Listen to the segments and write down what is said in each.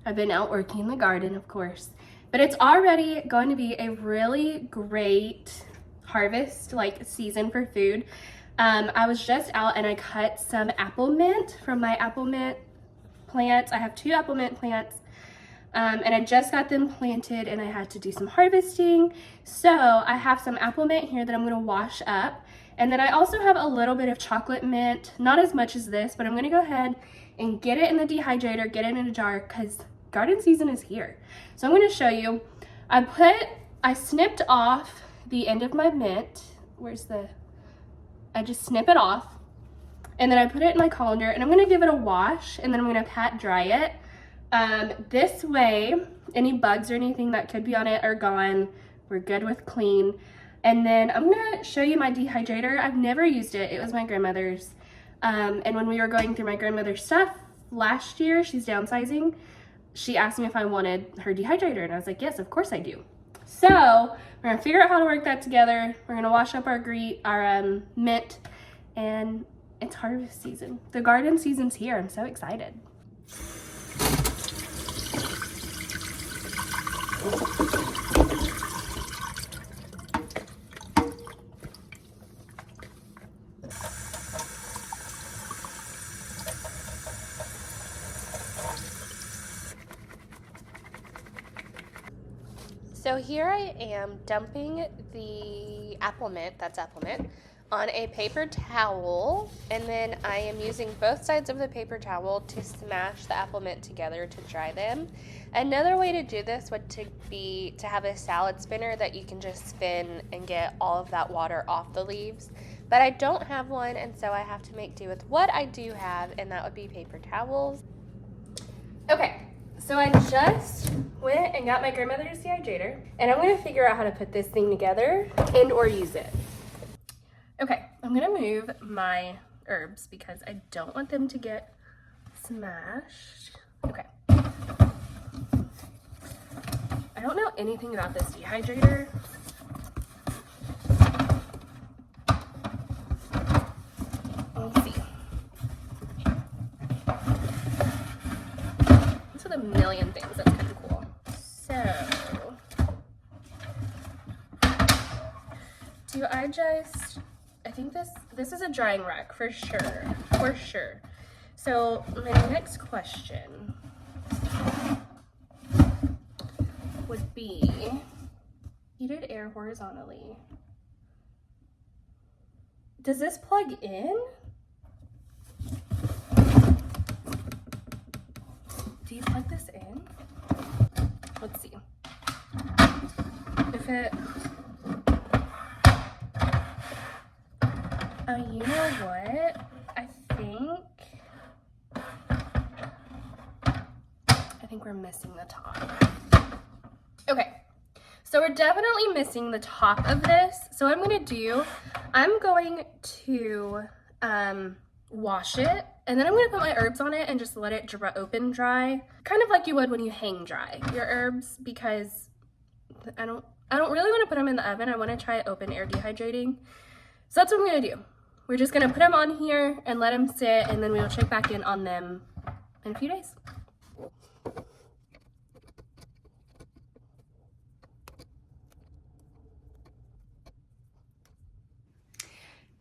I've been out working in the garden, of course, but it's already going to be a really great harvest, like season for food. I was just out and I cut some apple mint from my apple mint plants. I have 2 apple mint plants. And I just got them planted and I had to do some harvesting. So I have some apple mint here that I'm gonna wash up. And then I also have a little bit of chocolate mint, not as much as this, but I'm gonna go ahead and get it in the dehydrator, get it in a jar, because garden season is here. So I'm gonna show you. I snipped off the end of my mint. I just snip it off. And then I put it in my colander and I'm gonna give it a wash and then I'm gonna pat dry it. This way, any bugs or anything that could be on it are gone. We're good with clean. And then I'm gonna show you my dehydrator. I've never used it. It was my grandmother's. And when we were going through my grandmother's stuff last year, she's downsizing, she asked me if I wanted her dehydrator. And I was like, yes, of course I do. So we're gonna figure out how to work that together. We're gonna wash up our mint, and it's harvest season. The garden season's here. I'm so excited. So here I am dumping the apple mint, on a paper towel, and then I am using both sides of the paper towel to smash the apple mint together to dry them. Another way to do this would be to have a salad spinner that you can just spin and get all of that water off the leaves. But I don't have one, and so I have to make do with what I do have, and that would be paper towels. Okay. So I just went and got my grandmother's dehydrator, and I'm gonna figure out how to put this thing together and or use it. Okay, I'm gonna move my herbs because I don't want them to get smashed. Okay. I don't know anything about this dehydrator. Let's see. A million things. That's kind of cool. So I think this is a drying rack for sure. So my next question would be heated air horizontally. Does this plug in? Do you plug this in? Let's see. You know what? I think we're missing the top. Okay, so we're definitely missing the top of this. So what I'm going to wash it, and then I'm going to put my herbs on it and just let it open dry, kind of like you would when you hang dry your herbs, because I don't really want to put them in the oven. I want to try open air dehydrating. So that's what I'm going to do. We're just going to put them on here and let them sit, and then we'll check back in on them in a few days.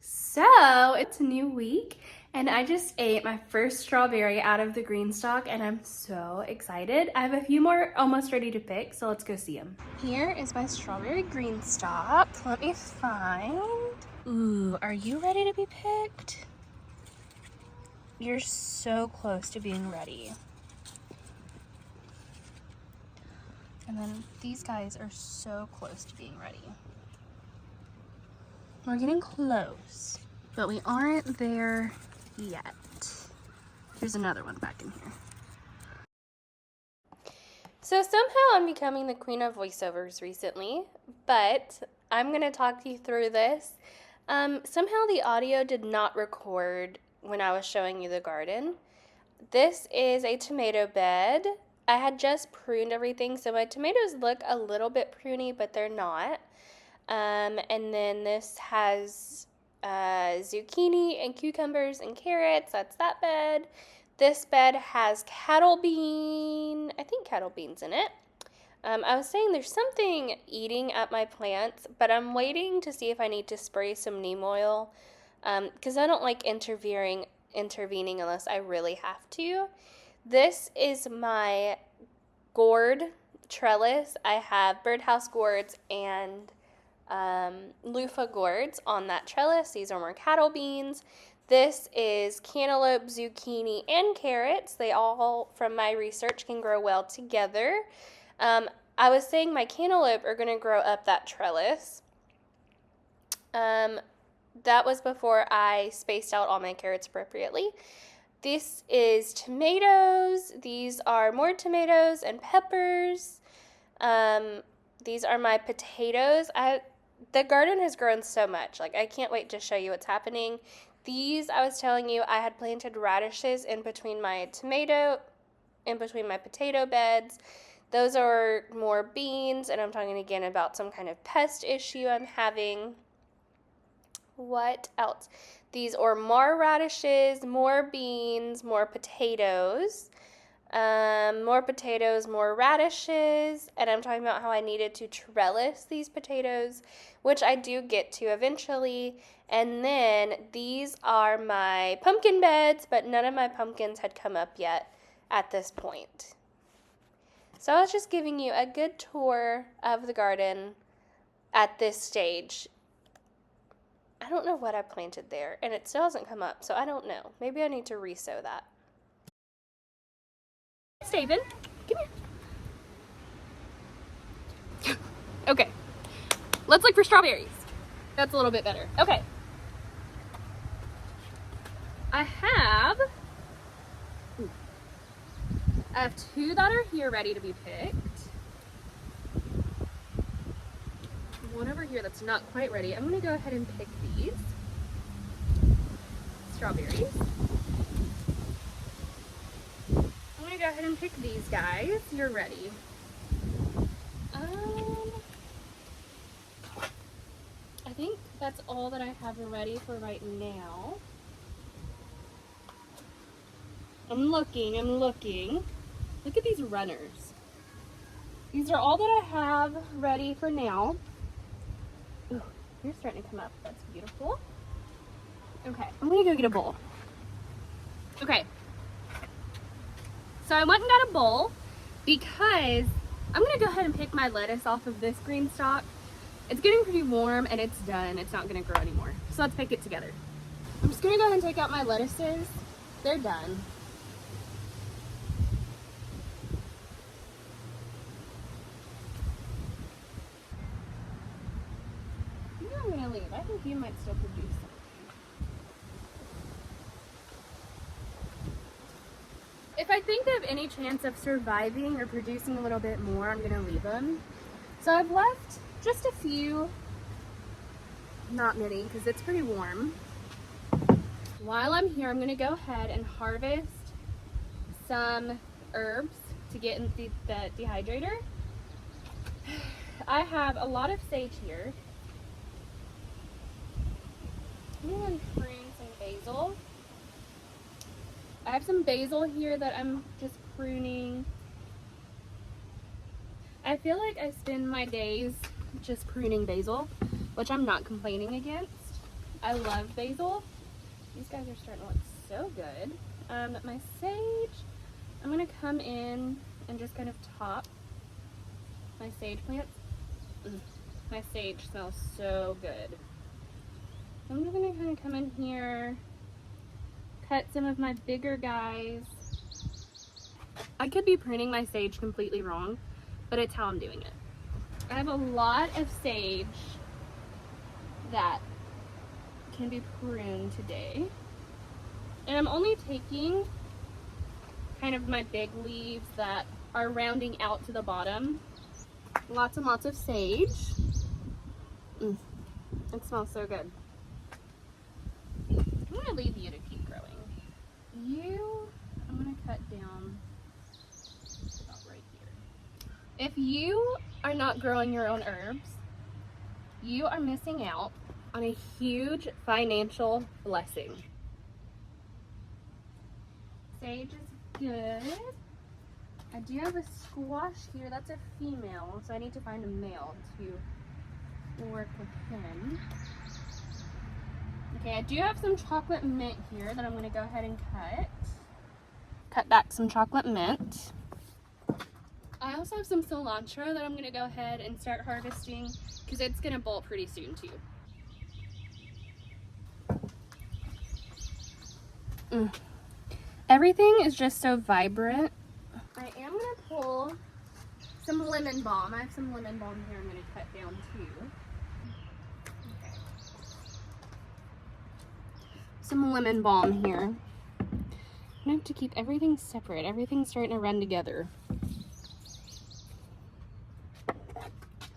So it's a new week, and I just ate my first strawberry out of the green stalk, and I'm so excited. I have a few more almost ready to pick, so let's go see them. Here is my strawberry green stalk. Let me find. Ooh, are you ready to be picked? You're so close to being ready. And then these guys are so close to being ready. We're getting close, but we aren't there yet. Here's another one back in here. So somehow I'm becoming the queen of voiceovers recently, but I'm gonna talk you through this. Somehow the audio did not record when I was showing you the garden. This is a tomato bed. I had just pruned everything, so my tomatoes look a little bit pruny, but they're not. And then this has zucchini and cucumbers and carrots. That's that bed. This bed has cattle beans in it. I was saying there's something eating at my plants, but I'm waiting to see if I need to spray some neem oil, because I don't like intervening unless I really have to. This is my gourd trellis. I have birdhouse gourds and loofah gourds on that trellis. These are more cattle beans. This is cantaloupe, zucchini, and carrots. They all, from my research, can grow well together. I was saying my cantaloupe are going to grow up that trellis. That was before I spaced out all my carrots appropriately. This is tomatoes. These are more tomatoes and peppers. These are my potatoes. The garden has grown so much. Like, I can't wait to show you what's happening. These, I was telling you, I had planted radishes in between my potato beds. Those are more beans, and I'm talking again about some kind of pest issue I'm having. What else? These are more radishes, more beans, more potatoes, more radishes, and I'm talking about how I needed to trellis these potatoes, which I do get to eventually. And then these are my pumpkin beds, but none of my pumpkins had come up yet at this point. So I was just giving you a good tour of the garden at this stage. I don't know what I planted there, and it still hasn't come up, so I don't know. Maybe I need to re-sow that. Steven, come here. Okay, let's look for strawberries. That's a little bit better. Okay. I have two that are here ready to be picked. One over here that's not quite ready. I'm gonna go ahead and pick these strawberries. I'm gonna go ahead and pick these guys. You're ready. I think that's all that I have ready for right now. I'm looking. Look at these runners. These are all that I have ready for now. Ooh, you're starting to come up. That's beautiful. Okay, I'm gonna go get a bowl. Okay. So I went and got a bowl because I'm gonna go ahead and pick my lettuce off of this green stalk. It's getting pretty warm and it's done. It's not gonna grow anymore. So let's pick it together. I'm just gonna go ahead and take out my lettuces. They're done. I'm gonna leave. I think you might still produce something. If I think they have any chance of surviving or producing a little bit more, I'm gonna leave them. So I've left just a few, not many, because it's pretty warm. While I'm here, I'm gonna go ahead and harvest some herbs to get in the dehydrator. I have a lot of sage here. I'm going to prune some basil. I have some basil here that I'm just pruning. I feel like I spend my days just pruning basil, which I'm not complaining against. I love basil. These guys are starting to look so good. My sage, I'm going to come in and just kind of top my sage plants. My sage smells so good. I'm just going to kind of come in here, cut some of my bigger guys. I could be pruning my sage completely wrong, but it's how I'm doing it. I have a lot of sage that can be pruned today. And I'm only taking kind of my big leaves that are rounding out to the bottom. Lots and lots of sage. It smells so good. I'm gonna leave you to keep growing. I'm gonna cut down about right here. If you are not growing your own herbs, you are missing out on a huge financial blessing. sage is good. I do have a squash here. That's a female, so I need to find a male to work with him. Okay, I do have some chocolate mint here that I'm going to go ahead and cut. Cut back some chocolate mint. I also have some cilantro that I'm going to go ahead and start harvesting because it's going to bolt pretty soon too. Everything is just so vibrant. I am going to pull some lemon balm. I have some lemon balm here I'm going to cut down too. Okay. Some lemon balm here. I have to keep everything separate. Everything's starting to run together.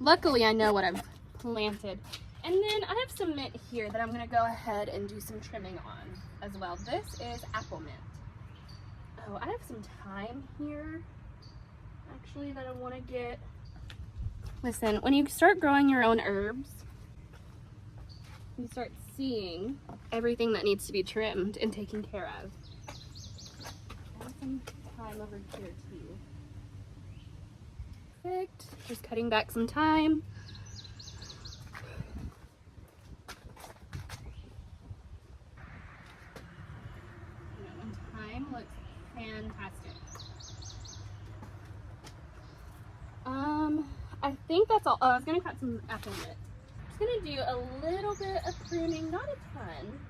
Luckily, I know what I've planted. And then I have some mint here that I'm going to go ahead and do some trimming on as well. This is apple mint. Oh, I have some thyme here, actually, that I want to get. Listen, when you start growing your own herbs, you start seeing everything that needs to be trimmed and taken care of. I have some thyme over here, too. Perfect. Just cutting back some thyme. Thyme looks fantastic. I think that's all. Oh, I was gonna cut some apple mint. I'm just gonna do a little bit of pruning, not a ton.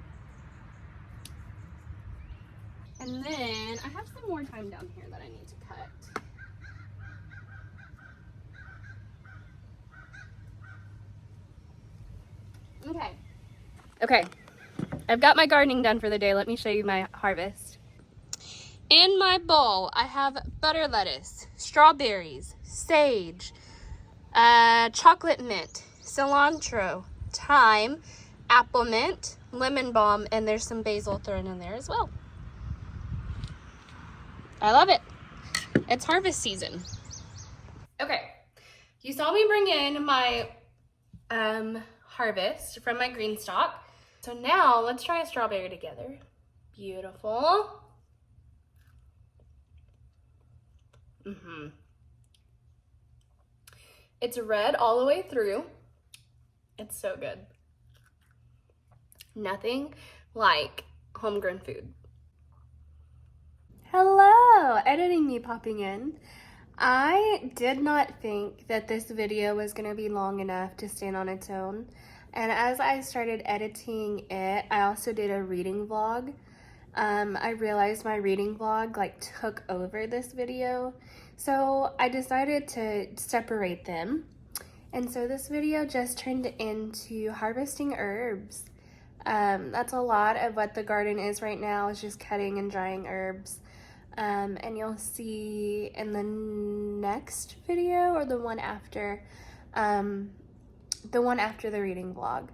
And then I have some more thyme down here that I need to cut. Okay, I've got my gardening done for the day. Let me show you my harvest. In my bowl, I have butter lettuce, strawberries, sage, chocolate mint, cilantro, thyme, apple mint, lemon balm, and there's some basil thrown in there as well. I love it. It's harvest season. Okay, you saw me bring in my harvest from my green stalk. So now let's try a strawberry together. Beautiful. It's red all the way through. It's so good. Nothing like homegrown food. Hello, editing me popping in. I did not think that this video was going to be long enough to stand on its own. And as I started editing it, I also did a reading vlog. I realized my reading vlog took over this video. So I decided to separate them. And so this video just turned into harvesting herbs. That's a lot of what the garden is right now, is just cutting and drying herbs. And you'll see in the next video, or the one after the reading vlog,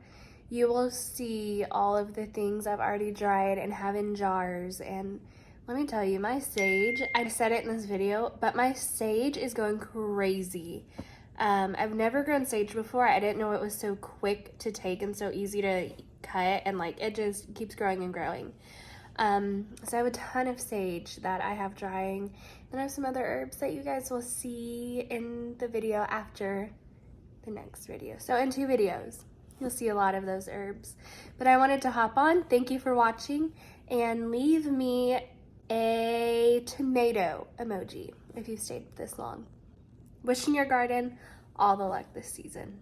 you will see all of the things I've already dried and have in jars. And let me tell you, my sage, I said it in this video, but my sage is going crazy. I've never grown sage before. I didn't know it was so quick to take and so easy to cut, and it just keeps growing and growing. So I have a ton of sage that I have drying, and I have some other herbs that you guys will see in the video after the next video. So in 2 videos, you'll see a lot of those herbs. But I wanted to hop on. Thank you for watching, and leave me a tomato emoji if you stayed this long. Wishing your garden all the luck this season.